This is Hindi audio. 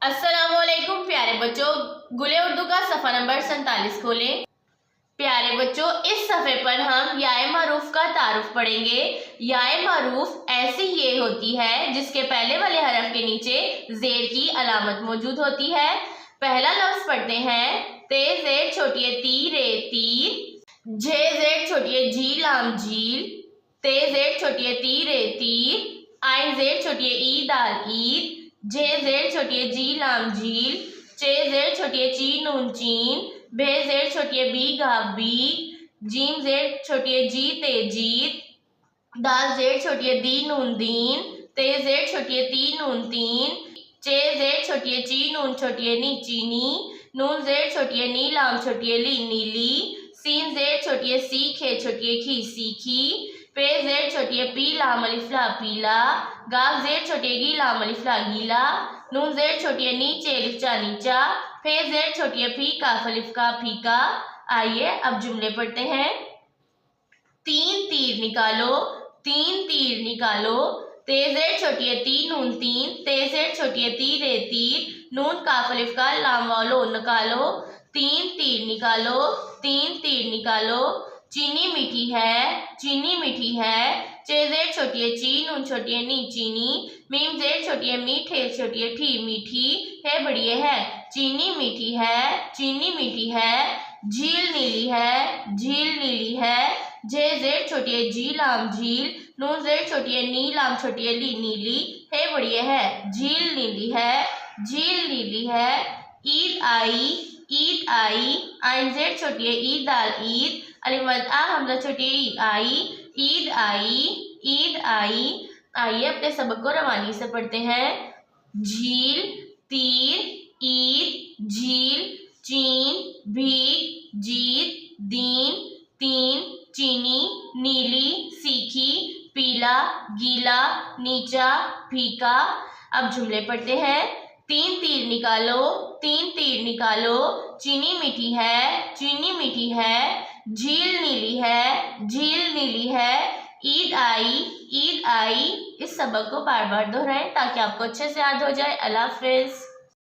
अस्सलामुअलैकुम प्यारे बच्चों, गुले उर्दू का सफ़ा नंबर 47 खोलें। प्यारे बच्चों, इस सफ़े पर हम याए मारूफ का तारुफ पढ़ेंगे। याए मारूफ ऐसी ये होती है जिसके पहले वाले हरफ के नीचे जेर की अलामत मौजूद होती है। पहला लफ्ज पढ़ते हैं, ते जेर छोटी ती रे तीर, जे जेर छोटी जी लाम झील, ते जेर छोटी ती रे तीर, आइन जेर छोटी ई दाल ईद, जे जेर छोटी जी लाम झील, चे जेर छोटी ची नून चीन, भे जेर छोटी बी घाव बी, जीम जेर छोटी जी ते जीत, दाल जेर छोटी दी नून दीन, ते जेर छोटी ती नून तीन, चे जेर छोटी ची नून छोटी नी चीनी, नून जेर छोटी नी लाम छोटी ली नीली, सीन जेर छोटी सी खे छोटी खी सीखी, पे जेर छोटी पी लाम अलिफ ला पीला, गाव जेर छोटी गी लाम अलिफ ला गीला, नून जेर छोटी नीचे अलिफ चा नीचा, फे जेर छोटी फी काफ अलिफ का फीका। आइए अब जुमले पढ़ते हैं। तीन तीर निकालो, तीन तीर निकालो, ते जेर छोटी ती नून तीन, ते जेर छोटी ती रे तीर, नून काफ अलिफ का लाम वालो निकालो, तीन तीर निकालो, तीन तीर निकालो। चीनी मीठी है, चीनी मीठी है, चे जेर छोटी ची नून छोटी नी चीनी, मीम जेर छोटी मीठे छोटी ठी मीठी, है बढ़िया है। चीनी मीठी है, चीनी मीठी है, झील नीली है, झील नीली है, जे जेर छोटी जी लाम झील, नून जेर छोटी नी लाम छोटी ली नीली, है बढ़िया है। झील नीली है, झील नीली है। ईद आई, ईद आई, आइन जेर छोटी ईद दाल ईद, अलिफ मद आ हमजा छोटी ई आई, ईद आई, ईद आई। आइए अपने सबक को रवानी से पढ़ते हैं। झील, तीर, ईद, झील, चीन, भीख, जीत, दीन, तीन, चीनी, नीली, सीखी, पीला, गीला, नीचा, फीका। अब जुमले पढ़ते हैं। तीन तीर निकालो, तीन तीर निकालो, चीनी मीठी है, चीनी मीठी है, झील नीली है, झील नीली है, ईद आई, ईद आई। इस सबक को बार बार दोहराएं ताकि आपको अच्छे से याद हो जाए। अल्लाह हाफिज़।